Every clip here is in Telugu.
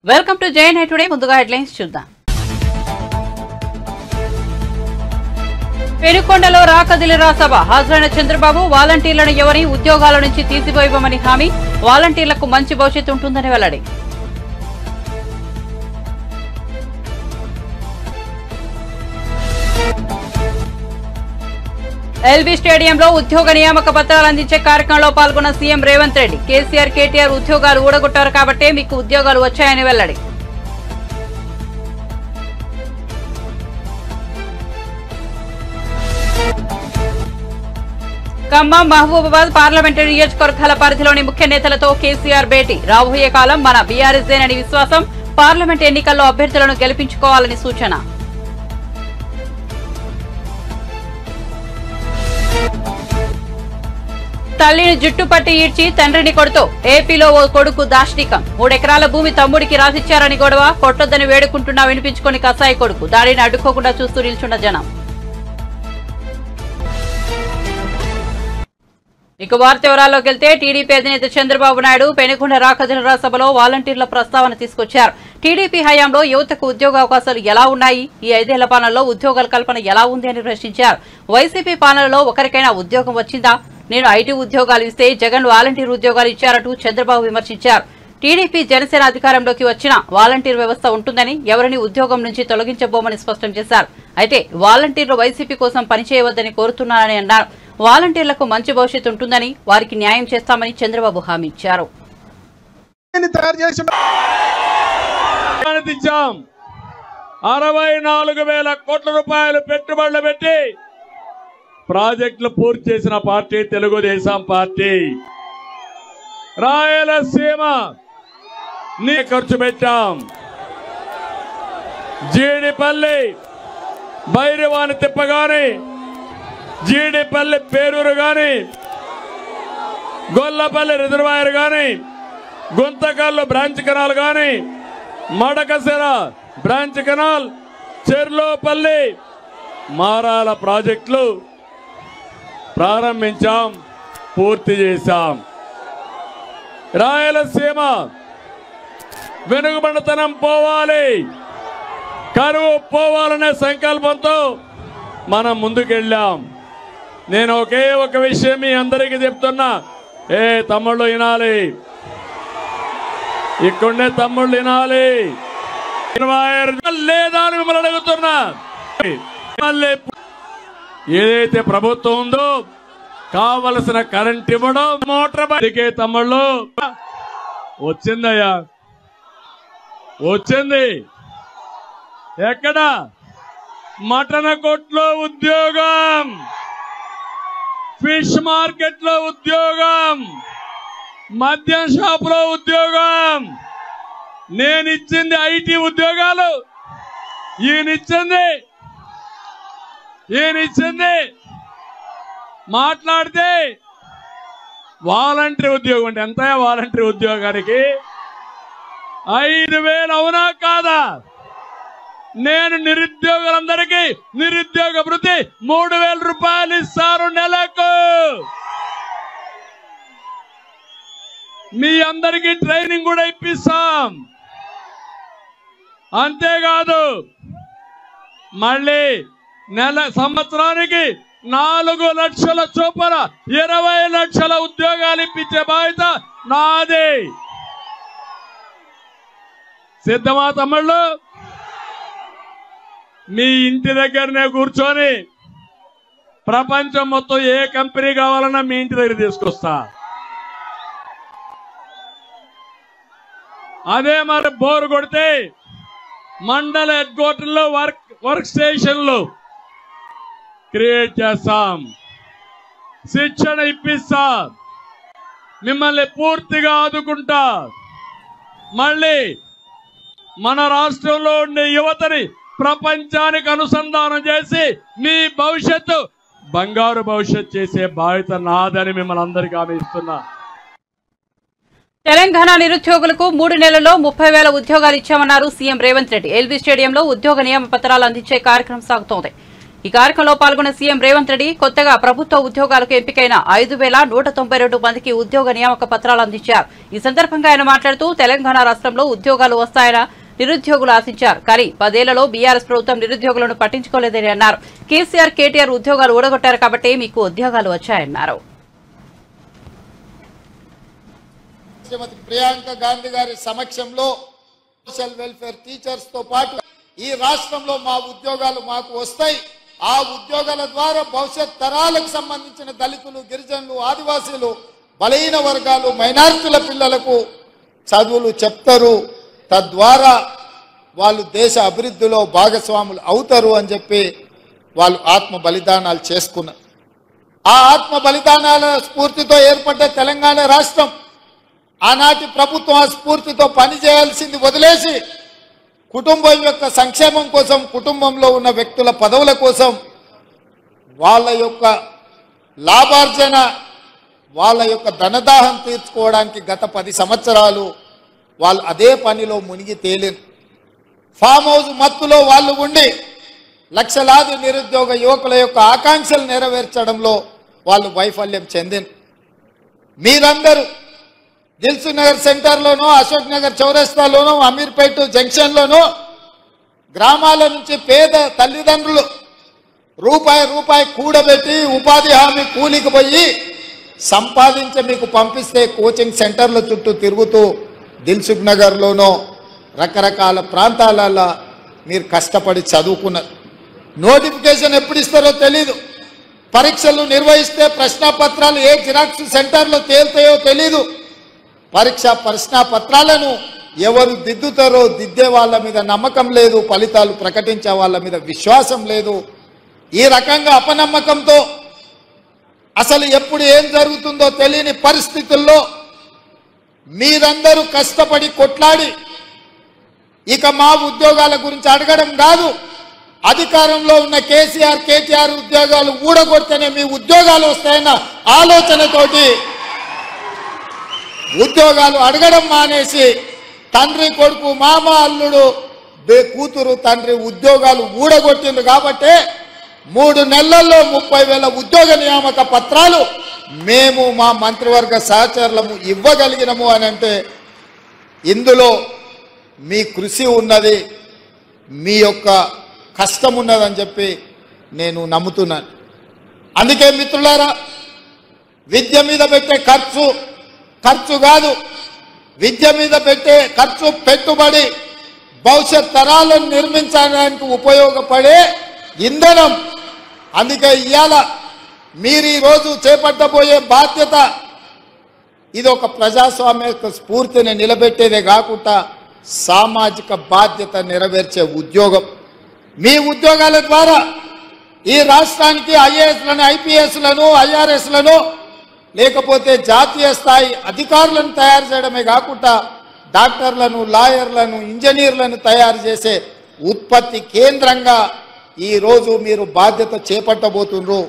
వెల్కమ్ టు జై నైట్ టుడే. ముందుగా హెడ్లైన్స్ చూద్దాం. పెనుకొండలో రాకదిలిరా సభ హాజరైన చంద్రబాబు వాలంటీర్లను ఎవరి ఉద్యోగాల నుంచి తీసివేయమని హామీ, వాలంటీర్లకు మంచి భవిష్యత్తు ఉంటుందని వెల్లడి. ఎల్బీ స్టేడియంలో ఉద్యోగ నియామక పత్రాలు అందించే కార్యక్రమంలో పాల్గొన్న సీఎం రేవంత్ రెడ్డి. కేసీఆర్, కేటీఆర్ ఉద్యోగాలు ఊడగొట్టారు కాబట్టే మీకు ఉద్యోగాలు వచ్చాయని వెల్లడి. ఖమ్మం, మహబూబాబాద్ పార్లమెంటరీ నియోజకవర్గాల పరిధిలోని ముఖ్య నేతలతో కేసీఆర్ భేటీ. రాబోయే కాలం మన బీఆర్ఎస్దేనని విశ్వాసం, పార్లమెంట్ ఎన్నికల్లో అభ్యర్థులను గెలిపించుకోవాలని సూచన. తల్లిని జుట్టుపట్టి ఈడ్చి తండ్రిని కొడుతూ ఏపీలో ఓ కొడుకు దాష్టికం. 3 ఎకరాల భూమి తమ్ముడికి రాసిచ్చారని గొడవ, కొట్టొద్దని వేడుకుంటున్నా వినిపించుకొని కసాయి కొడుకు. దాడిని అడ్డుకోకుండా చూస్తూ నిల్చున్న జనం. ఇక వార్త వివరాల్లోకి వెళ్తే టీడీపీ అధినేత చంద్రబాబు నాయుడు పెనుకొండ రాకదిలిరా సభలో వాలంటీర్ల ప్రస్తావన తీసుకొచ్చారు. టీడీపీ హయాంలో యువతకు ఉద్యోగ అవకాశాలు ఎలా ఉన్నాయి, ఈ 5 ఏళ్ల పాలనలో ఉద్యోగాల కల్పన ఎలా ఉంది అని ప్రశ్నించారు. వైసీపీ పాలనలో ఒకరికైనా ఉద్యోగం వచ్చిందా? నేను ఐటీ ఉద్యోగాలు ఇస్తే జగన్ వాలంటీర్ ఉద్యోగాలు ఇచ్చారంటూ చంద్రబాబు విమర్శించారు. టీడీపీ, జనసేన అధికారంలోకి వచ్చినా వాలంటీర్ వ్యవస్థ ఉంటుందని, ఎవరిని ఉద్యోగం నుంచి తొలగించబోమని స్పష్టం చేశారు. అయితే వాలంటీర్లు వైసీపీ కోసం పనిచేయవద్దని కోరుతున్నారని అన్నారు. వాలంటీర్లకు మంచి భవిష్యత్తు ఉంటుందని, వారికి న్యాయం చేస్తామని చంద్రబాబు హామీ ఇచ్చారు. 64,000 కోట్ల రూపాయలు పెట్టుబడులు పెట్టి ప్రాజెక్టులు పూర్తి చేసిన పార్టీ తెలుగుదేశం పార్టీ. రాయలసీమ ఖర్చు పెట్టాం. జీడిపల్లి భైరవాని తిప్ప గాని, జీడిపల్లి పేరూరు గాని, గొల్లపల్లి రిజర్వాయర్ గాని, గుంతకల్లు బ్రాంచ్ కెనాల్ గాని, మడకసిర బ్రాంచ్ కెనాల్, చెర్లోపల్లి, మారాల ప్రాజెక్టులు ప్రారంభించాం, పూర్తి చేశాం. రాయలసీమ వెనుకబడితనం పోవాలి, కరువు పోవాలనే సంకల్పంతో మనం ముందుకెళ్ళాం. నేను ఒకే ఒక విషయం మీ అందరికీ చెప్తున్నా, తమ్ముళ్ళు వినాలి, ఇక్కడే తమ్ముళ్ళు వినాలి. లేదా అని మిమ్మల్ని అడుగుతున్నా. ఏదైతే ప్రభుత్వం ఉందో కావలసిన కరెంట్ ఇవ్వడం, మోటార్ బైకే తమ్ముళ్ళు వచ్చిందయ్యా, వచ్చింది. ఎక్కడ? మటన్ కొట్లో ఉద్యోగం, ఫిష్ మార్కెట్ లో ఉద్యోగం, మద్యం షాప్ లో ఉద్యోగం. నేనిచ్చింది ఐటీ ఉద్యోగాలు, ఈయనిచ్చింది మాట్లాడితే వాలంటరీ ఉద్యోగం. అంటే ఎంత వాలంటరీ ఉద్యోగానికి? 5,000. అవునా కాదా? నేను నిరుద్యోగులందరికీ నిరుద్యోగ భృతి 3,000 రూపాయలు ఇస్తారు నెలకు. మీ అందరికీ ట్రైనింగ్ కూడా ఇప్పిస్తాం. అంతేకాదు మళ్ళీ సంవత్సరానికి 4 లక్షల చొప్పున 20 లక్షల ఉద్యోగాలు ఇప్పించే బాధ్యత నాది. సిద్ధమా తమ్ముళ్ళు? మీ ఇంటి దగ్గరనే కూర్చొని ప్రపంచం మొత్తం ఏ కంపెనీ కావాలన్నా మీ ఇంటి దగ్గర తీసుకొస్తా. అదే మరి బోరు కొడితే మండల హెడ్ క్వార్టర్లో వర్క్ స్టేషన్లు క్రియేట్ చేస్తాం, శిక్షణ ఇప్పిస్తా, మిమ్మల్ని పూర్తిగా ఆదుకుంటా. మళ్ళీ మన రాష్ట్రంలో ఉండే యువతని ప్రపంచానికి అనుసంధానం చేసి మీ భవిష్యత్తు బంగారు భవిష్యత్తు చేసే బాధ్యత నాదని మిమ్మల్ని అందరికీ హామీ ఇస్తున్నా. తెలంగాణ నిరుద్యోగులకు 3 నెలల్లో 30,000 ఉద్యోగాలు ఇచ్చామన్నారు సీఎం రేవంత్ రెడ్డి. ఎల్బీ స్టేడియంలో ఉద్యోగ నియామ పత్రాలు అందించే కార్యక్రమం సాగుతోంది. ఈ కార్యక్రమంలో పాల్గొన్న సీఎం రేవంత్ రెడ్డి కొత్తగా ప్రభుత్వ ఉద్యోగాలకు ఎంపికైన 5,192 మందికి ఉద్యోగ నియామక పత్రాలు అందించారు. ఈ సందర్భంగా ఆయన మాట్లాడుతూ తెలంగాణ రాష్ట్రంలో ఉద్యోగాలు వస్తాయని నిరుద్యోగులు ఆశించారు. కానీ 10 ఏళ్లలో బీఆర్ఎస్ ప్రభుత్వం నిరుద్యోగులను పట్టించుకోలేదని అన్నారు. కేసీఆర్, కేటీఆర్ ఉద్యోగాలు ఊడగొట్టారు కాబట్టి మీకు ఉద్యోగాలు వచ్చాయన్నారు. శ్రీమతి ప్రియాంక గాంధీ గారి సమక్షంలో సోషల్ వెల్ఫేర్ టీచర్స్ తో పాటు ఈ రాష్ట్రంలో మా ఉద్యోగాలు మాకు వస్తాయి. ఆ ఉద్యోగాల ద్వారా భవిష్యత్ తరాలకు సంబంధించిన దళితులు, గిరిజనులు, ఆదివాసీలు, బలహీన వర్గాలు, మైనారిటీల పిల్లలకు చదువులు చెప్తారు. తద్వారా వాళ్ళు దేశ అభివృద్ధిలో భాగస్వాములు అవుతారు అని చెప్పి వాళ్ళు ఆత్మ బలిదానాలు చేసుకున్నారు. ఆ ఆత్మ బలిదానాల స్ఫూర్తితో ఏర్పడ్డ తెలంగాణ రాష్ట్రం ఆనాటి ప్రభుత్వం ఆ స్ఫూర్తితో పనిచేయాల్సింది వదిలేసి కుటుంబం యొక్క సంక్షేమం కోసం, కుటుంబంలో ఉన్న వ్యక్తుల పదవుల కోసం, వాళ్ళ యొక్క లాభార్జన, వాళ్ళ యొక్క ధనదాహం తీర్చుకోవడానికి గత 10 సంవత్సరాలు వాళ్ళు అదే పనిలో మునిగి తేలిన ఫామ్ హౌస్ మత్తులో వాళ్ళు ఉండి లక్షలాది నిరుద్యోగ యువకుల యొక్క ఆకాంక్షలు నెరవేర్చడంలో వాళ్ళు వైఫల్యం చెందిన మీరందరూ దిల్సుఖ్ నగర్ సెంటర్లోనూ, అశోక్ నగర్ చౌరస్తాలోనూ, అమీర్పేట జంక్షన్లోనూ గ్రామాల నుంచి పేద తల్లిదండ్రులు రూపాయి కూడబెట్టి ఉపాధి హామీ కూలికి పోయి సంపాదించి మీకు పంపిస్తే కోచింగ్ సెంటర్ల చుట్టూ తిరుగుతూ దిల్సుఖ్ నగర్లోనూ రకరకాల ప్రాంతాలలో మీరు కష్టపడి చదువుకున్నారు. నోటిఫికేషన్ ఎప్పుడు ఇస్తారో తెలీదు. పరీక్షలు నిర్వహిస్తే ప్రశ్నాపత్రాలు ఏ జిరాక్స్ సెంటర్లో తేలుతాయో తెలీదు. ప్రశ్నాపత్రాలను ఎవరు దిద్దుతారో దిద్దే వాళ్ళ మీద నమ్మకం లేదు, ఫలితాలు ప్రకటించే వాళ్ళ మీద విశ్వాసం లేదు. ఈ రకంగా అపనమ్మకంతో అసలు ఎప్పుడు ఏం జరుగుతుందో తెలియని పరిస్థితుల్లో మీరందరూ కష్టపడి కొట్లాడి ఇక మా ఉద్యోగాల గురించి అడగడం కాదు, అధికారంలో ఉన్న కేసీఆర్, కేటీఆర్ ఉద్యోగాలు ఊడగొడితేనే మీ ఉద్యోగాలు వస్తాయన్న ఆలోచనతోటి ఉద్యోగాలు అడగడం మానేసి తండ్రి కొడుకు, మామ అల్లుడు, కూతురు తండ్రి ఉద్యోగాలు ఊడగొట్టింది. కాబట్టి 3 నెలల్లో 30,000 ఉద్యోగ నియామక పత్రాలు మేము మా మంత్రివర్గ సహచరులము ఇవ్వగలిగినము అని అంటే ఇందులో మీ కృషి ఉన్నది, మీ యొక్క కష్టం ఉన్నదని చెప్పి నేను నమ్ముతున్నాను. అందుకే మిత్రులారా, విద్య మీద పెట్టే ఖర్చు కాదు, విద్య మీద పెట్టే ఖర్చు పెట్టుబడి భవిష్యత్ తరాలను నిర్మించడానికి ఉపయోగపడే ఇంధనం. అందుకే ఇవాళ మీరు ఈరోజు చేపట్టబోయే బాధ్యత ఇది ఒక ప్రజాస్వామ్య స్ఫూర్తిని నిలబెట్టేదే కాకుండా సామాజిక బాధ్యత నెరవేర్చే ఉద్యోగం. మీ ఉద్యోగాల ద్వారా ఈ రాష్ట్రానికి ఐఏఎస్లను, ఐపీఎస్లను, ఐఆర్ఎస్లను లేకపోతే జాతీయ స్థాయి అధికారులను తయారు చేయడమే కాకుండా డాక్టర్లను, లాయర్లను, ఇంజనీర్లను తయారు చేసే ఉత్పత్తి కేంద్రంగా ఈరోజు మీరు బాధ్యత చేపట్టబోతున్నారు.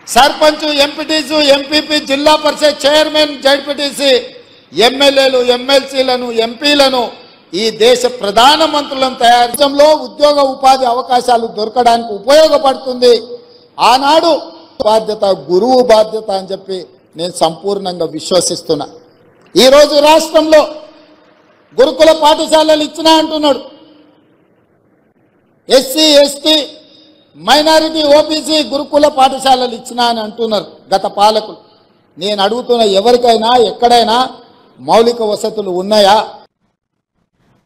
సర్పంచ్, ఎంపీటీసు, ఎంపీపీ, జిల్లా పరిషత్ చైర్మన్, జడ్పీటీసీ, ఎమ్మెల్యేలు, ఎమ్మెల్సీలను, ఎంపీలను ఈ దేశ ప్రధానమంత్రులను తయారు ఉద్యోగ ఉపాధి అవకాశాలు దొరకడానికి ఉపయోగపడుతుంది. ఆనాడు బాధ్యత గురువు బాధ్యత అని చెప్పి నేను సంపూర్ణంగా విశ్వసిస్తున్నా. ఈరోజు రాష్ట్రంలో గురుకుల పాఠశాలలు ఇచ్చినా అంటున్నాడు. ఎస్సీ, ఎస్టీ, మైనారిటీ, ఓబీసీ గురుకుల పాఠశాలలు ఇచ్చినా అని అంటున్నారు గత పాలకులు. నేను అడుగుతున్న ఎవరికైనా ఎక్కడైనా మౌలిక వసతులు ఉన్నాయా?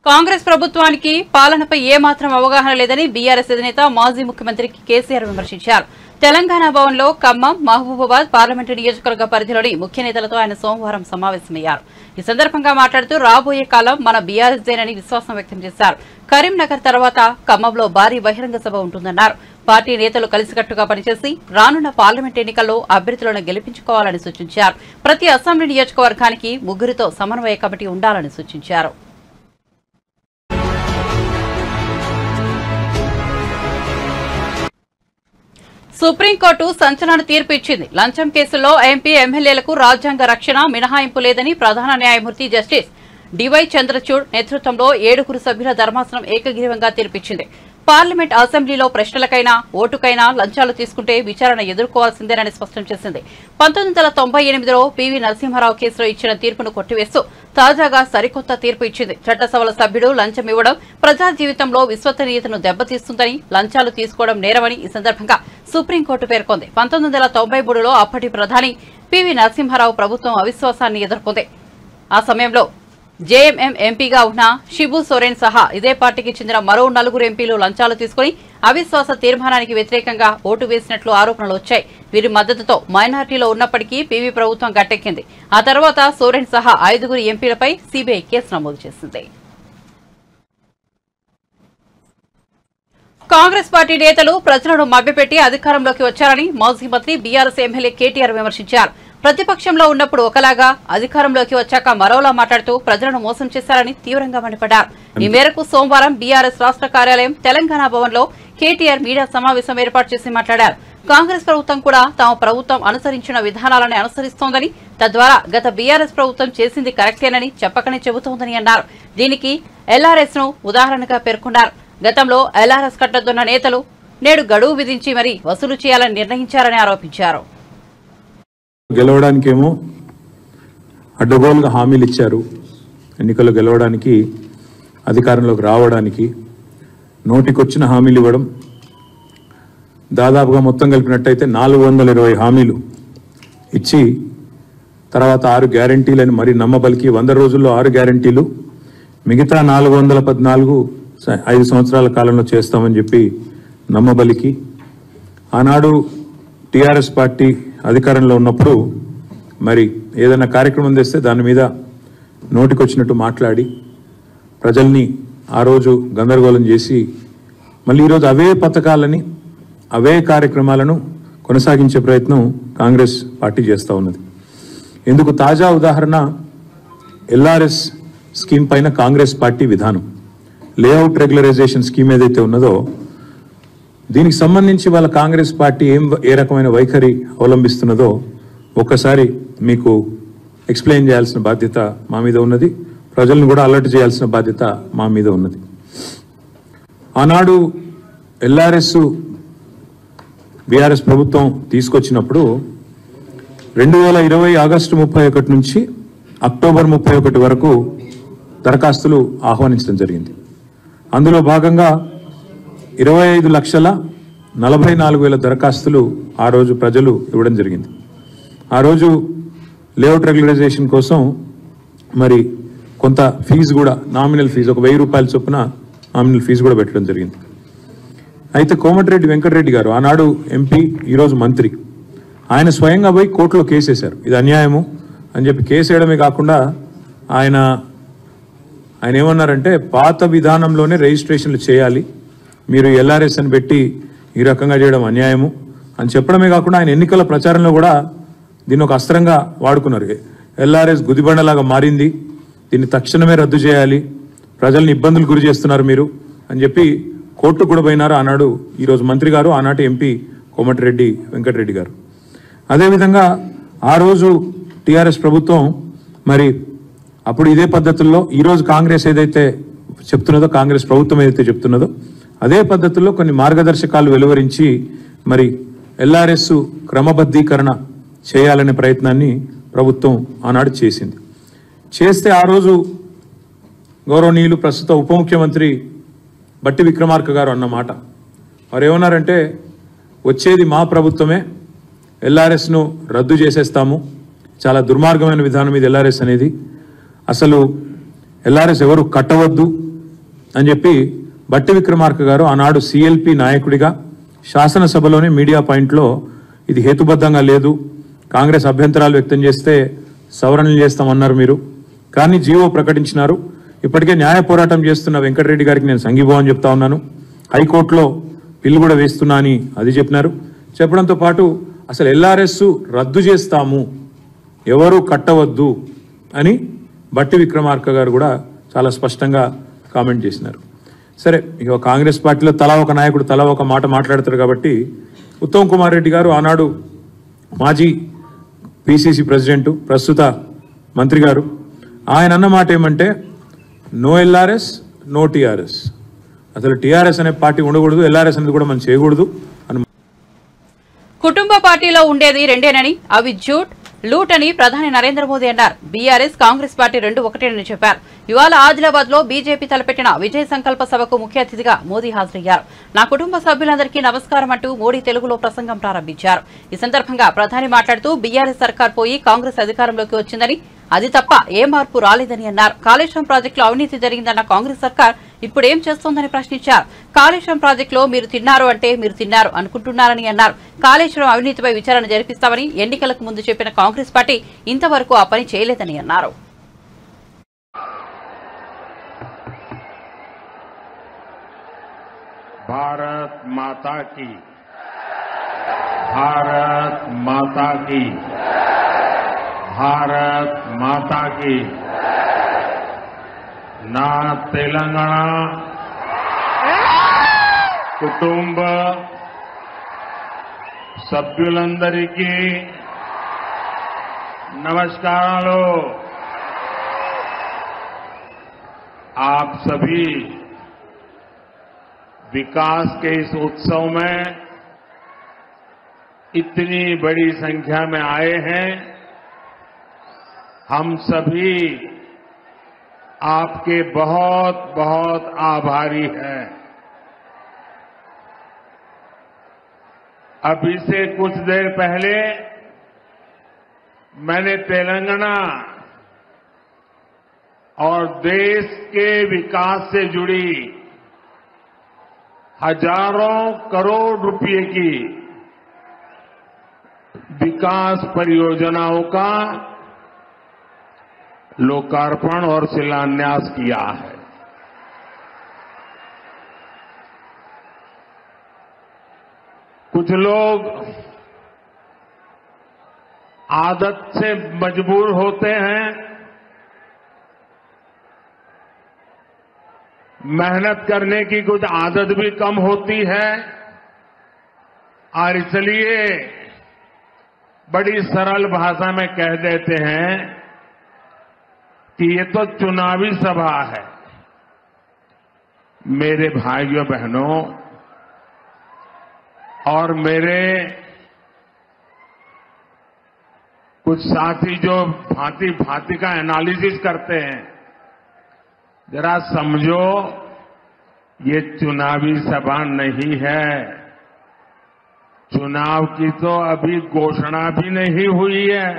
కాంగ్రెస్ ప్రభుత్వానికి పాలనపై ఏమాత్రం అవగాహన లేదని బీఆర్ఎస్ అధినేత మాజీ ముఖ్యమంత్రి కేసీఆర్ విమర్శించారు. తెలంగాణ భవన్లో ఖమ్మం, మహబూబాబాద్ పార్లమెంటు నియోజకవర్గ పరిధిలోని ముఖ్య నేతలతో ఆయన సోమవారం సమావేశమయ్యారు. ఈ సందర్భంగా మాట్లాడుతూ రాబోయే కాలం మన బీఆర్ఎస్దేనని విశ్వాసం వ్యక్తం చేశారు. కరీంనగర్ తర్వాత ఖమ్మంలో భారీ బహిరంగ సభ ఉంటుందన్నారు. పార్టీ నేతలు కలిసికట్టుగా పనిచేసి రానున్న పార్లమెంట్ ఎన్నికల్లో అభ్యర్థులను గెలిపించుకోవాలని సూచించారు. ప్రతి అసెంబ్లీ నియోజకవర్గానికి 3 సమన్వయ కమిటీ ఉండాలని సూచించారు. సుప్రీంకోర్టు సంచలన తీర్పు ఇచ్చింది. లంచం కేసుల్లో ఎంపీ, ఎమ్మెల్యేలకు రాజ్యాంగ రక్షణ మినహాయింపు లేదని ప్రధాన న్యాయమూర్తి జస్టిస్ డివై చంద్రచూడ్ నేతృత్వంలో 7 సభ్యుల ధర్మాసనం ఏకగ్రీవంగా తీర్పిచ్చింది. పార్లమెంట్ అసెంబ్లీలో ప్రశ్నలకైనా ఓటుకైనా లంచాలు తీసుకుంటే విచారణ ఎదుర్కోవాల్సిందేనని స్పష్టం చేసింది. 1998లో పివి నరసింహారావు కేసులో ఇచ్చిన తీర్పును కొట్టివేస్తూ తాజాగా సరికొత్త తీర్పు ఇచ్చింది. చట్టసభల సభ్యుడు లంచం ఇవ్వడం ప్రజా జీవితంలో విశ్వసనీయతను దెబ్బతీస్తుందని, లంచాలు తీసుకోవడం నేరమని ఈ సందర్భంగా సుప్రీంకోర్టు పేర్కొంది. 1993లో అప్పటి ప్రధాని పివి నరసింహారావు ప్రభుత్వం అవిశ్వాసాన్ని ఎదుర్కొంది. ఆ సమయంలో జేఎంఎం ఎంపీగా ఉన్న షిబు సోరెన్ సహా ఇదే పార్టీకి చెందిన మరో 4 ఎంపీలు లంచాలు తీసుకుని అవిశ్వాస తీర్మానానికి వ్యతిరేకంగా ఓటు వేసినట్లు ఆరోపణలు వచ్చాయి. వీరి మద్దతుతో మైనార్టీలో ఉన్నప్పటికీ పీవీ ప్రభుత్వం గట్టెక్కింది. ఆ తర్వాత సోరెన్ సహా 5 ఎంపీలపై సీబీఐ కేసు నమోదు చేసింది. కాంగ్రెస్ పార్టీ నేతలు ప్రజలను మభ్యపెట్టి అధికారంలోకి వచ్చారని మాజీ మంత్రి బీఆర్ఎస్ ఎమ్మెల్యే కేటీఆర్ విమర్శించారు. ప్రతిపక్షంలో ఉన్నప్పుడు ఒకలాగా, అధికారంలోకి వచ్చాక మరోలా మాట్లాడుతూ ప్రజలను మోసం చేశారని తీవ్రంగా మండిపడ్డారు. ఈ మేరకు సోమవారం బీఆర్ఎస్ రాష్ట్ర కార్యాలయం తెలంగాణ భవన్లో కేటీఆర్ మీడియా సమావేశం ఏర్పాటు చేసి మాట్లాడారు. కాంగ్రెస్ ప్రభుత్వం కూడా తమ ప్రభుత్వం అనుసరించిన విధానాలను అనుసరిస్తోందని, తద్వారా గత బీఆర్ఎస్ ప్రభుత్వం చేసింది కరెక్టేనని చెప్పకనే చెబుతోందని అన్నారు. దీనికి ఎల్ఆర్ఎస్ ను ఉదాహరణగా పేర్కొన్నారు. గతంలో ఎల్ఆర్ఎస్ కట్టొద్దన్న నేతలు నేడు గడువు విధించి మరీ వసూలు చేయాలని నిర్ణయించారని ఆరోపించారు. గెలవడానికేమో అడ్డగోలుగా హామీలు ఇచ్చారు. ఎన్నికల్లో గెలవడానికి, అధికారంలోకి రావడానికి నోటికొచ్చిన హామీలు ఇవ్వడం, దాదాపుగా మొత్తం కలిపినట్టయితే 420 హామీలు ఇచ్చి తర్వాత 6 గ్యారంటీలని మరి నమ్మబలికి 100 రోజుల్లో 6 గ్యారంటీలు, మిగతా 414 5 సంవత్సరాల కాలంలో చేస్తామని చెప్పి నమ్మబలికి, ఆనాడు టీఆర్ఎస్ పార్టీ అధికారంలో ఉన్నప్పుడు మరి ఏదైనా కార్యక్రమం తెస్తే దాని మీద నోటికొచ్చినట్టు మాట్లాడి ప్రజల్ని ఆ రోజు గందరగోళం చేసి మళ్ళీ ఈరోజు అవే పథకాలని, అవే కార్యక్రమాలను కొనసాగించే ప్రయత్నం కాంగ్రెస్ పార్టీ చేస్తూ ఉన్నది. ఇందుకు తాజా ఉదాహరణ ఎల్ఆర్ఎస్ స్కీమ్ పైన కాంగ్రెస్ పార్టీ విధానం. లేఅవుట్ రెగ్యులరైజేషన్ స్కీమ్ ఏదైతే ఉన్నదో దీనికి సంబంధించి వాళ్ళ కాంగ్రెస్ పార్టీ ఏ రకమైన వైఖరి అవలంబిస్తున్నదో ఒక్కసారి మీకు ఎక్స్ప్లెయిన్ చేయాల్సిన బాధ్యత మా మీద ఉన్నది. ప్రజలను కూడా అలర్ట్ చేయాల్సిన బాధ్యత మా మీద ఉన్నది. ఆనాడు ఎల్ఆర్ఎస్ బీఆర్ఎస్ ప్రభుత్వం తీసుకొచ్చినప్పుడు 2020 ఆగస్టు 31 నుంచి అక్టోబర్ 31 వరకు దరఖాస్తులు ఆహ్వానించడం జరిగింది. అందులో భాగంగా 25,44,000 దరఖాస్తులు ఆ రోజు ప్రజలు ఇవ్వడం జరిగింది. ఆ రోజు లేఅవుట్ రెగ్యులరైజేషన్ కోసం మరి కొంత ఫీజు కూడా, నామినల్ ఫీజు ఒక 1000 రూపాయల చొప్పున నామినల్ ఫీజు కూడా పెట్టడం జరిగింది. అయితే కోమటిరెడ్డి వెంకటరెడ్డి గారు ఆనాడు ఎంపీ, ఈరోజు మంత్రి, ఆయన స్వయంగా పోయి కోర్టులో కేసు వేశారు. ఇది అన్యాయము అని చెప్పి కేసు వేయడమే కాకుండా ఆయన ఏమన్నారంటే పాత విధానంలోనే రిజిస్ట్రేషన్లు చేయాలి, మీరు ఎల్ఆర్ఎస్ అని పెట్టి ఈ రకంగా చేయడం అన్యాయము అని చెప్పడమే కాకుండా ఆయన ఎన్నికల ప్రచారంలో కూడా దీన్ని ఒక అస్త్రంగా వాడుకున్నారు. ఎల్ఆర్ఎస్ గుదిబండలాగా మారింది, దీన్ని తక్షణమే రద్దు చేయాలి, ప్రజల్ని ఇబ్బందులు గురి చేస్తున్నారు మీరు అని చెప్పి కోర్టుకు కూడా పోయినారు ఆనాడు ఈరోజు మంత్రి గారు, ఆనాటి ఎంపీ కోమటిరెడ్డి వెంకటరెడ్డి గారు. అదేవిధంగా ఆ రోజు టీఆర్ఎస్ ప్రభుత్వం మరి అప్పుడు ఇదే పద్ధతుల్లో ఈరోజు కాంగ్రెస్ ఏదైతే చెప్తున్నదో, కాంగ్రెస్ ప్రభుత్వం ఏదైతే చెప్తున్నదో అదే పద్ధతుల్లో కొన్ని మార్గదర్శకాలు వెలువరించి మరి ఎల్ఆర్ఎస్ క్రమబద్ధీకరణ చేయాలనే ప్రయత్నాన్ని ప్రభుత్వం ఆనాడు చేసింది. చేస్తే ఆ రోజు గౌరవనీయులు ప్రస్తుత ఉప ముఖ్యమంత్రి బట్టి విక్రమార్క గారు అన్నమాట, వారు ఏమన్నారంటే వచ్చేది మా ప్రభుత్వమే, ఎల్ఆర్ఎస్ను రద్దు చేసేస్తాము, చాలా దుర్మార్గమైన విధానం ఇది ఎల్ఆర్ఎస్ అనేది, అసలు ఎల్ఆర్ఎస్ ఎవరు కట్టవద్దు అని చెప్పి బట్టి విక్రమార్క గారు ఆనాడు సిఎల్పి నాయకుడిగా శాసనసభలోనే మీడియా పాయింట్లో ఇది హేతుబద్ధంగా లేదు, కాంగ్రెస్ అభ్యంతరాలు వ్యక్తం చేస్తే సవరణలు చేస్తామన్నారు మీరు, కానీ జీవో ప్రకటించినారు. ఇప్పటికే న్యాయ పోరాటం చేస్తున్న వెంకటరెడ్డి గారికి నేను సంఘీభావం చెప్తా ఉన్నాను, హైకోర్టులో బిల్లు కూడా వేస్తున్నా అని అది చెప్పినారు. చెప్పడంతో పాటు అసలు ఎల్ఆర్ఎస్ రద్దు చేస్తాము, ఎవరు కట్టవద్దు అని బట్టి విక్రమార్క గారు కూడా చాలా స్పష్టంగా కామెంట్ చేసినారు. సరే, ఇక కాంగ్రెస్ పార్టీలో తలా ఒక నాయకుడు తలా ఒక మాట మాట్లాడతారు కాబట్టి ఉత్తమ్ కుమార్ రెడ్డి గారు ఆనాడు మాజీ పిసిసి ప్రెసిడెంట్, ప్రస్తుత మంత్రి గారు, ఆయన అన్న మాట ఏమంటే నో ఎల్ఆర్ఎస్ నో టీఆర్ఎస్, అసలు టీఆర్ఎస్ అనే పార్టీ ఉండకూడదు, ఎల్ఆర్ఎస్ అనేది కూడా మనం చేయకూడదు అని. కుటుంబ పార్టీలో ఉండేది రెండేనని, అవి జూట్ లూట్ అని ప్రధాని నరేంద్ర మోదీ అన్నారు. బీఆర్ఎస్ కాంగ్రెస్ పార్టీ రెండు ఒకటేనని చెప్పారు. ఇవాళ ఆదిలాబాద్ లో బీజేపీ తలపెట్టిన విజయ సంకల్ప సభకు ముఖ్య అతిథిగా మోదీ హాజరయ్యారు. నా కుటుంబ సభ్యులందరికీ నమస్కారం అంటూ మోడీ తెలుగులో ప్రసంగం ప్రారంభించారు. ఈ సందర్భంగా ప్రధాని మాట్లాడుతూ బీఆర్ఎస్ సర్కార్ పోయి కాంగ్రెస్ అధికారంలోకి వచ్చిందని, అది తప్ప ఏ మార్పు రాలేదని అన్నారు. కాళేశ్వరం ప్రాజెక్టులో అవినీతి జరిగిందన్న కాంగ్రెస్ సర్కార్ ఇప్పుడేం చేస్తోందని ప్రశ్నించారు. కాళేశ్వరం ప్రాజెక్టులో మీరు తిన్నారు అంటే మీరు తిన్నారు అనుకుంటున్నారని అన్నారు. కాళేశ్వరం అవినీతిపై విచారణ జరిపిస్తామని ఎన్నికలకు ముందు చెప్పిన కాంగ్రెస్ పార్టీ ఇంతవరకు ఆ పని చేయలేదని అన్నారు. भारत माता की, भारत माता की, भारत माता की. ना तेलंगाना కుటుంబ సభ్యులందరికీ నమస్కారాలు. आप सभी विकास के इस उत्सव में इतनी बड़ी संख्या में आए हैं. हम सभी आपके बहुत बहुत आभारी हैं. अभी से कुछ देर पहले मैंने तेलंगाना और देश के विकास से जुड़ी हजारों करोड़ रुपए की विकास परियोजनाओं का लोकार्पण और शिलान्यास किया है. कुछ लोग आदत से मजबूर होते हैं, मेहनत करने की कुछ आदत भी कम होती है और इसलिए बड़ी सरल भाषा में कह देते हैं कि ये तो चुनावी सभा है. मेरे भाइयों बहनों और मेरे कुछ साथी जो भांति भांति का एनालिसिस करते हैं, जरा समझो ये चुनावी सभा नहीं है. चुनाव की तो अभी घोषणा भी नहीं हुई है.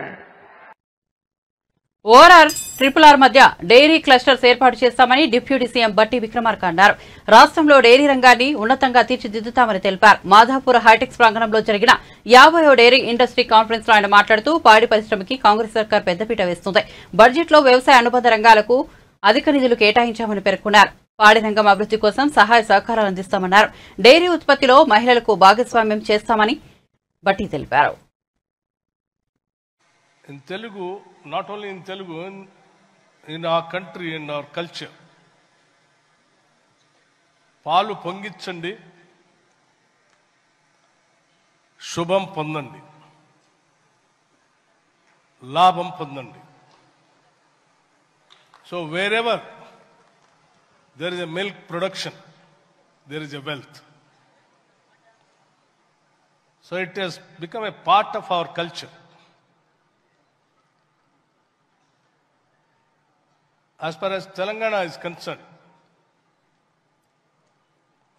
ఓఆర్ఆర్ RRR మధ్య డైరీ క్లస్టర్స్ ఏర్పాటు చేస్తామని డిప్యూటీ సీఎం బట్టి విక్రమార్క అన్నారు. రాష్ట్రంలో డైరీ రంగాన్ని ఉన్నతంగా తీర్చిదిద్దుతామని తెలిపారు. మాధాపూర్ హైటెక్స్ ప్రాంగణంలో జరిగిన 50వ డైరీ ఇండస్ట్రీ కాన్ఫరెన్స్ లో ఆయన మాట్లాడుతూ పాడి పరిశ్రమకి కాంగ్రెస్ సర్కార్ పెద్దపీట వేస్తుంది. బడ్జెట్ లో వ్యవసాయ అనుబంధ రంగాలకు అధిక నిధులు కేటాయించామని పేర్కొన్నారు. పాడి రంగం అభివృద్ధి కోసం సహాయ సహకారాలు అందిస్తామన్నారు. డైరీ ఉత్పత్తిలో మహిళలకు భాగస్వామ్యం చేస్తామని బట్టి తెలిపారు. In Telugu, not only in Telugu, in our country, in our culture, పాలు పొంగిచ్చండి, శుభం పొందండి, లాభం పొందండి. So wherever there is a milk production, there is a wealth. So it has become a part of our culture. As far as Telangana is concerned,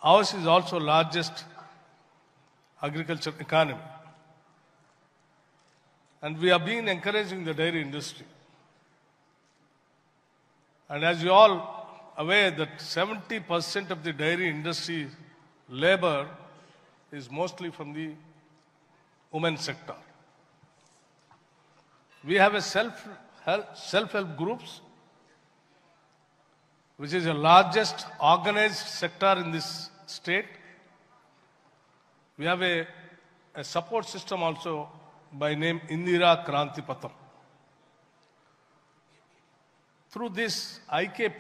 ours is also largest agriculture economy. And we have been encouraging the dairy industry. And as you all aware that 70% of the dairy industry labor is mostly from the women sector. We have a self-help groups, which is the largest organized sector in this state. We have a support system also by name Indira Kranti Patham. Through this IKP,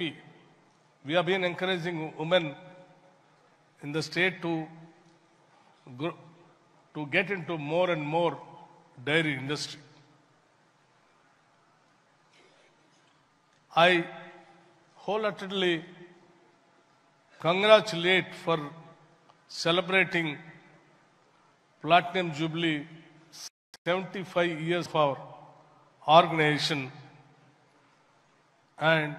we have been encouraging women in the state to get into more and more dairy industry. I wholeheartedly congratulate for celebrating Platinum Jubilee 75 years of our organization and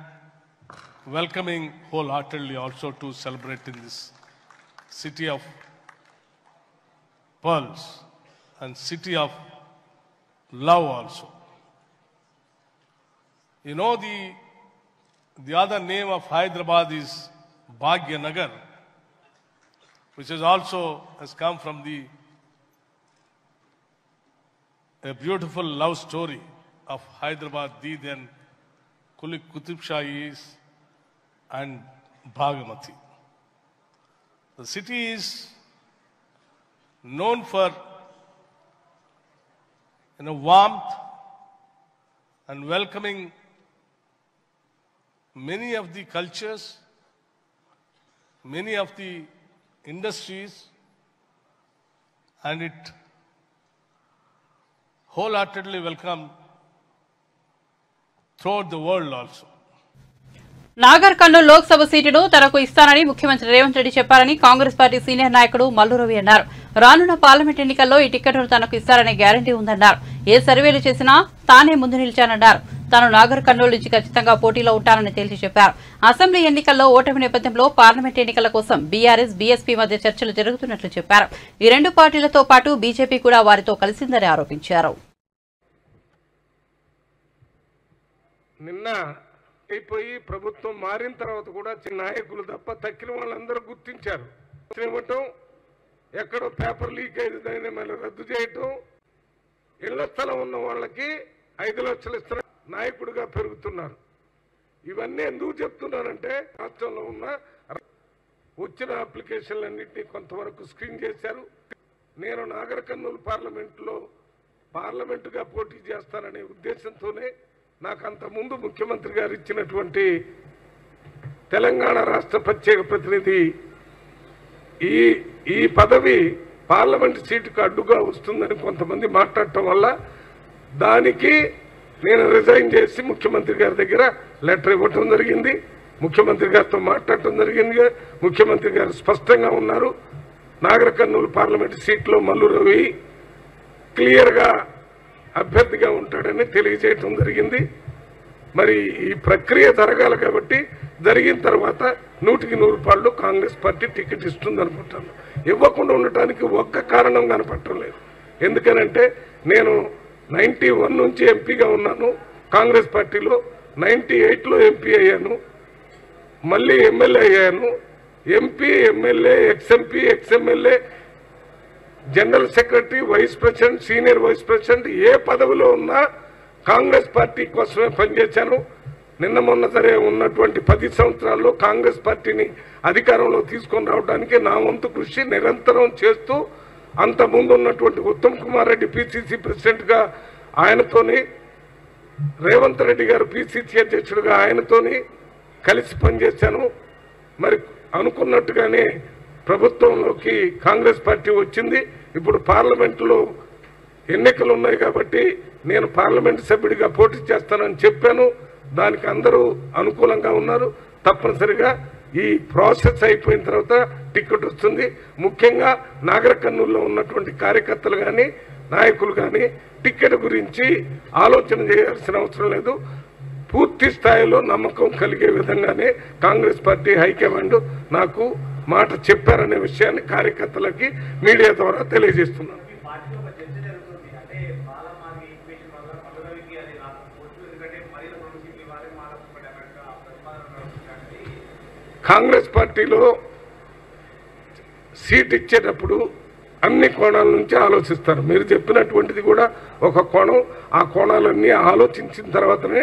welcoming wholeheartedly also to celebrate in this city of pearls and city of love also. You know, the other name of Hyderabad is Bhagyanagar, which is also has come from a beautiful love story of Hyderabad, Deed and Kulik Qutub Shahis and Bhagamati. The city is known for warmth and welcoming many of the cultures, many of the industries, and it wholeheartedly welcomed throughout the world also. Nagar Kurnool Lok Sabha సీటును తనకు ఇస్తానని ముఖ్యమంత్రి రేవంత్ రెడ్డి చెప్పారని కాంగ్రెస్ పార్టీ సీనియర్ నాయకుడు మల్లు రవి అన్నారు. రానున్న పార్లమెంట్ ఎన్నికల్లో ఈ టికెట్ను తనకు ఇస్తారనే గ్యారంటీ ఉందన్నారు. ఏ సర్వేలు చేసినా తానే ముందు నిలిచానన్నారు. తాను నాగర్ కర్నూలు నుంచి ఖచ్చితంగా పోటీలో ఉంటానని తేల్చి చెప్పారు. అసెంబ్లీ ఎన్నికల్లో ఓటమి నేపథ్యంలో పార్లమెంట్ ఎన్నికల కోసం బీఆర్ఎస్ బీఎస్పీ మధ్య చర్చలు జరుగుతున్నట్లు చెప్పారు. ఈ రెండు పార్టీలతో పాటు బీజేపీ కూడా వారితో కలిసిందని ఆరోపించారు. నిన్న అయిపోయి ప్రభుత్వం మారిన తర్వాత కూడా చిన్న నాయకులు తప్ప తక్కిన వాళ్ళందరూ గుర్తించారు. ఇవ్వటం, ఎక్కడో పేపర్ లీక్ అయిందని మళ్ళీ రద్దు చేయటం, ఇళ్ల స్థలం ఉన్న వాళ్ళకి 5 లక్షలు ఇస్తున్న నాయకుడిగా పెరుగుతున్నారు. ఇవన్నీ ఎందుకు చెప్తున్నారంటే రాష్ట్రంలో ఉన్న వచ్చిన అప్లికేషన్లన్నింటినీ కొంతవరకు స్క్రీన్ చేశారు. నేను నాగర్ కర్నూలు పార్లమెంటుగా పోటీ చేస్తాననే ఉద్దేశంతోనే నాకు అంత ముందు ముఖ్యమంత్రి గారు ఇచ్చినటువంటి తెలంగాణ రాష్ట్ర ప్రత్యేక ప్రతినిధి ఈ పదవి పార్లమెంట్ సీటుకు అడ్డుగా వస్తుందని కొంతమంది మాట్లాడటం వల్ల దానికి నేను రిజైన్ చేసి ముఖ్యమంత్రి గారి దగ్గర లెటర్ ఇవ్వటం జరిగింది. ముఖ్యమంత్రి గారితో మాట్లాడటం జరిగింది. ముఖ్యమంత్రి గారు స్పష్టంగా ఉన్నారు, నాగర్ కర్నూలు పార్లమెంట్ సీట్లో మల్లు రవి క్లియర్గా అభ్యర్థిగా ఉంటాడని తెలియజేయటం జరిగింది. మరి ఈ ప్రక్రియ జరగాలి కాబట్టి జరిగిన తర్వాత 100% కాంగ్రెస్ పార్టీ టికెట్ ఇస్తుంది అనుకుంటాను. ఇవ్వకుండా ఉండటానికి ఒక్క కారణం కనపడటం లేదు. ఎందుకనంటే నేను 91 నుంచి ఎంపీగా ఉన్నాను కాంగ్రెస్ పార్టీలో, 98లో ఎంపీ అయ్యాను, మళ్ళీ ఎమ్మెల్యే అయ్యాను. MP, MLA, ex MP, ex MLA, general secretary, vice president, senior vice president, ఏ పదవిలో ఉన్నా కాంగ్రెస్ పార్టీ కోసమే పనిచేశాను. నిన్న మొన్న సరే ఉన్నటువంటి 10 సంవత్సరాల్లో కాంగ్రెస్ పార్టీని అధికారంలో తీసుకొని రావడానికి నా వంతు కృషి నిరంతరం చేస్తూ, అంతకుముందు ఉన్నటువంటి ఉత్తమ్ కుమార్ రెడ్డి పిసిసి ప్రెసిడెంట్గా ఆయనతోని, రేవంత్ రెడ్డి గారు పిసిసి అధ్యక్షుడిగా ఆయనతోని కలిసి పనిచేశాను. మరి అనుకున్నట్టుగానే ప్రభుత్వంలోకి కాంగ్రెస్ పార్టీ వచ్చింది. ఇప్పుడు పార్లమెంటులో ఎన్నికలు ఉన్నాయి కాబట్టి నేను పార్లమెంటు సభ్యుడిగా పోటీ చేస్తానని చెప్పాను. దానికి అందరూ అనుకూలంగా ఉన్నారు. తప్పనిసరిగా ఈ ప్రాసెస్ అయిపోయిన తర్వాత టికెట్ వస్తుంది. ముఖ్యంగా నాగర్ కర్నూలులో ఉన్నటువంటి కార్యకర్తలు కానీ నాయకులు కానీ టికెట్ గురించి ఆలోచన చేయాల్సిన అవసరం లేదు. పూర్తి స్థాయిలో నమ్మకం కలిగే విధంగానే కాంగ్రెస్ పార్టీ హైకమాండ్ నాకు మాట చెప్పారనే విషయాన్ని కార్యకర్తలకి మీడియా ద్వారా తెలియజేస్తున్నాను. కాంగ్రెస్ పార్టీలో సీట్ ఇచ్చేటప్పుడు అన్ని కోణాల నుంచి ఆలోచిస్తారు. మీరు చెప్పినటువంటిది కూడా ఒక కోణం. ఆ కోణాలన్నీ ఆలోచించిన తర్వాతనే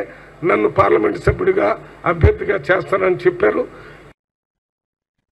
నన్ను పార్లమెంటు సభ్యుడిగా అభ్యర్థిగా చేస్తానని చెప్పారు.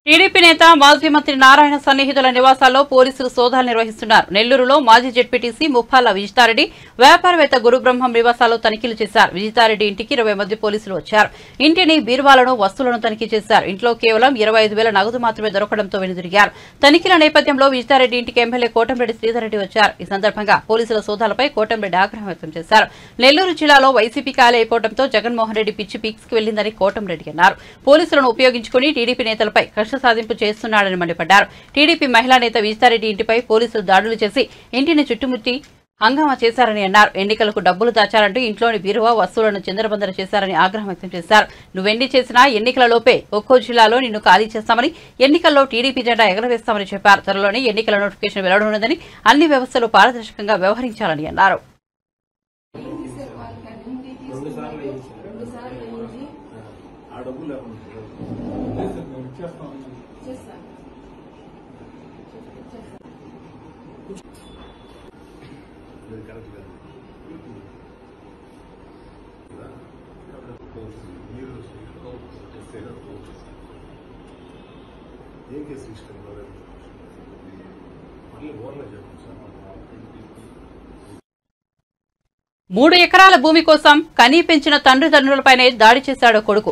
టీడీపీ నేత మాజీ మంత్రి నారాయణ సన్నిహితుల నివాసాల్లో పోలీసులు సోదాలు నిర్వహిస్తున్నారు. నెల్లూరులో మాజీ జెడ్పీటీసీ ముప్పాల విజితారెడ్డి, వ్యాపారవేత్త గురుబ్రహ్మం నివాసాల్లో తనిఖీలు చేశారు. విజితారెడ్డి ఇంటికి 20 మంది పోలీసులు వచ్చారు. ఇంటిని, బీరువాలను, వస్తువులను తనిఖీ చేశారు. ఇంట్లో కేవలం 25,000 నగదు మాత్రమే దొరకడంతో వెనుదిరిగారు. తనిఖీల నేపథ్యంలో విజితారెడ్డి ఇంటికి ఎమ్మెల్యే కోటంరెడ్డి శ్రీధర్ రెడ్డి వచ్చారు. ఈ సందర్భంగా పోలీసుల సోదాలపై కోటంరెడ్డి ఆగ్రహం వ్యక్తం చేశారు. నెల్లూరు జిల్లాలో వైసీపీ ఖాళీ అయిపోవడంతో జగన్మోహన్ రెడ్డి పిచ్చి పీక్స్కి వెళ్లిందని కోటంరెడ్డి అన్నారు. పోలీసులను ఉపయోగించుకుని టీడీపీ నేతలపై కక్ష కక్ష సాధింపు చేస్తున్నాడని మండిపడ్డారు. టీడీపీ మహిళా నేత విజితారెడ్డి ఇంటిపై పోలీసులు దాడులు చేసి ఇంటిని చుట్టుముట్టి హంగామా చేశారని అన్నారు. ఎన్నికలకు డబ్బులు దాచారంటూ ఇంట్లోని బీరువా వస్తువులను చిందరబందర చేశారని ఆగ్రహం వ్యక్తం చేశారు. నువ్వెన్ని చేసినా ఎన్నికలలోపే ఒక్కో జిల్లాలో నిన్ను ఖాళీ చేస్తామని, ఎన్నికల్లో టీడీపీ జెండా ఎగరవేస్తామని చెప్పారు. త్వరలోనే ఎన్నికల నోటిఫికేషన్ వెలువడనుందని, అన్ని వ్యవస్థలు పారదర్శకంగా వ్యవహరించాలని అన్నారు. మూడు ఎకరాల భూమి కోసం కనీ పెంచిన తండ్రులపైనే దాడి చేశాడు కొడుకు.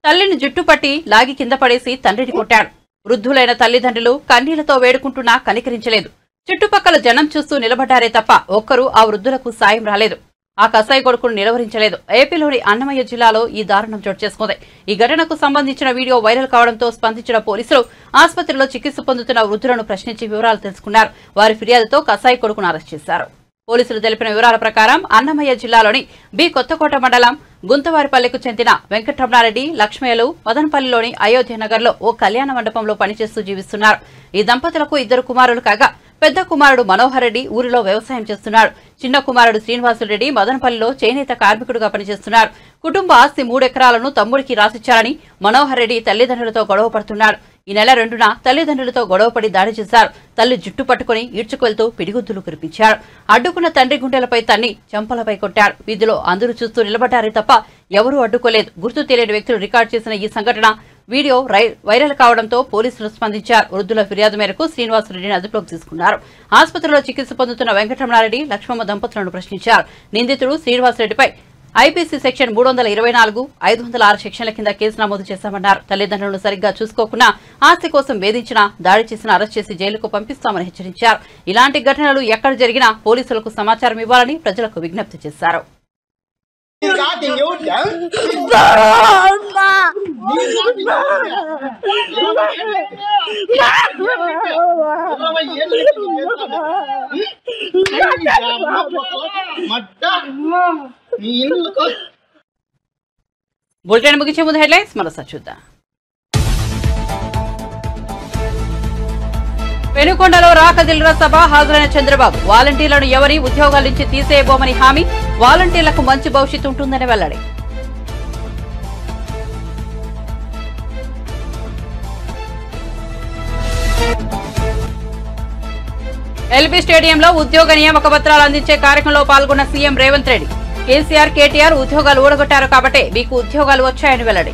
తల్లిని జుట్టుపట్టి లాగి కింద పడేసి తండ్రిని కొట్టాడు. వృద్ధులైన తల్లిదండ్రులు కన్నీళ్లతో వేడుకుంటున్నా కనికరించలేదు. చుట్టుపక్కల జనం చూస్తూ నిలబడ్డారే తప్ప ఒక్కరూ ఆ వృద్ధులకు సాయం రాలేదు. ఆ కసాయి కొడుకును నిలవరించలేదు. ఏపీలోని అన్నమయ్య జిల్లాలో ఈ దారుణం చోటు చేసుకుంది. ఈ ఘటనకు సంబంధించిన వీడియో వైరల్ కావడంతో స్పందించిన పోలీసులు ఆసుపత్రిలో చికిత్స పొందుతున్న వృద్ధులను ప్రశ్నించి వివరాలు తెలుసుకున్నారు. వారి ఫిర్యాదుతో కసాయి కొడుకును అరెస్ట్ చేశారు. పోలీసులు తెలిపిన వివరాల ప్రకారం అన్నమయ్య జిల్లాలోని బి కొత్తకోట మండలం గుంతవారిపల్లెకు చెందిన వెంకటరమణారెడ్డి, లక్ష్మయ్యలు మదనపల్లిలోని అయోధ్య నగర్లో ఓ కళ్యాణ మండపంలో పనిచేస్తూ జీవిస్తున్నారు. ఈ దంపతులకు 2 కుమారులు కాగా పెద్ద కుమారుడు మనోహర్ రెడ్డి ఊరిలో వ్యవసాయం చేస్తున్నాడు. చిన్న కుమారుడు శ్రీనివాసులరెడ్డి మదనపల్లిలో చేనేత కార్మికుడిగా పనిచేస్తున్నారు. కుటుంబ ఆస్తి 3 ఎకరాలను తమ్ముడికి రాసిచ్చారని మనోహర్ రెడ్డి తల్లిదండ్రులతో గొడవ పడుతున్నాడు. ఈ నెల 2న తల్లిదండ్రులతో గొడవపడి దాడి చేశారు. తల్లి జుట్టు పట్టుకుని ఈడ్చుకువెళ్తూ పిడిగుద్దులు కురిపించాడు. అడ్డుకున్న తండ్రి గుండెలపై తన్ని చెంపలపై కొట్టాడు. వీధిలో అందరూ చూస్తూ నిలబడ్డారే తప్ప ఎవరూ అడ్డుకోలేదు. గుర్తు తెలియని వ్యక్తులు రికార్డు చేసిన ఈ సంఘటన వీడియో వైరల్ కావడంతో పోలీసులు స్పందించారు. వృద్ధుల ఫిర్యాదు మేరకు శ్రీనివాసరెడ్డిని అదుపులోకి తీసుకున్నారు. ఆసుపత్రిలో చికిత్స పొందుతున్న వెంకటరమణారెడ్డి, లక్ష్మమ్మ దంపతులను ప్రశ్నించారు. నిందితుడు శ్రీనివాసరెడ్డిపై ఐపీసీ సెక్షన్ 324, 506 సెక్షన్ల కింద కేసు నమోదు చేశామన్నారు. తల్లిదండ్రులను సరిగ్గా చూసుకోకుండా ఆస్తి కోసం వేధించినా, దాడి చేసినా అరెస్ట్ చేసి జైలుకు పంపిస్తామని హెచ్చరించారు. ఇలాంటి ఘటనలు ఎక్కడ జరిగినా పోలీసులకు సమాచారం ఇవ్వాలని ప్రజలకు విజ్ఞప్తి చేశారు. బులెటిన్ ముగించే ముందు హెడ్లైన్స్ మరోసారి చూద్దాం. పెనుకొండలో రాకదిల్లుల సభ హాజరైన చంద్రబాబు. వాలంటీర్లను ఎవరి ఉద్యోగాల నుంచి తీసేయబోమని హామీ. వాలంటీర్లకు మంచి భవిష్యత్తు ఉంటుందని వెల్లడి. ఎల్బీ స్టేడియంలో ఉద్యోగ నియామక పత్రాలు అందించే కార్యక్రమంలో పాల్గొన్న సీఎం రేవంత్ రెడ్డి. కేసీఆర్, కేటీఆర్ ఉద్యోగాలు ఊడగొట్టారు కాబట్టే మీకు ఉద్యోగాలు వచ్చాయని వెల్లడి.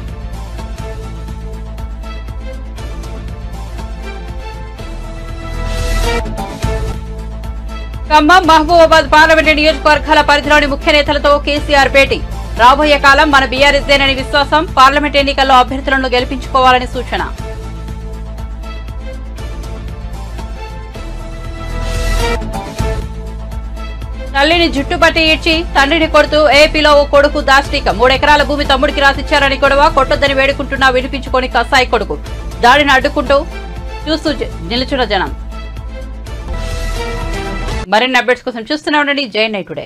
ఖమ్మం, మహబూబాబాద్ పార్లమెంటు నియోజకవర్గాల పరిధిలోని ముఖ్య నేతలతో కేసీఆర్ భేటీ. రాబోయే కాలం మన బీఆర్ఎస్దేనని విశ్వాసం. పార్లమెంట్ ఎన్నికల్లో అభ్యర్థులను గెలిపించుకోవాలని సూచన. తల్లిని జుట్టుపట్టి ఈడ్చి తండ్రిని కొడుతూ ఏపీలో ఓ కొడుకు దాష్టిక. 3 ఎకరాల భూమి తమ్ముడికి రాసిచ్చారని గొడవ. కొట్టొద్దని వేడుకుంటున్నా వినిపించుకొని కసాయి కొడుకు. దాడిని అడ్డుకుంటూ చూస్తూ నిలుచున్న జనం. మరిన్ని అప్డేట్స్ కోసం చూస్తూనే ఉండండి జై9 టుడే.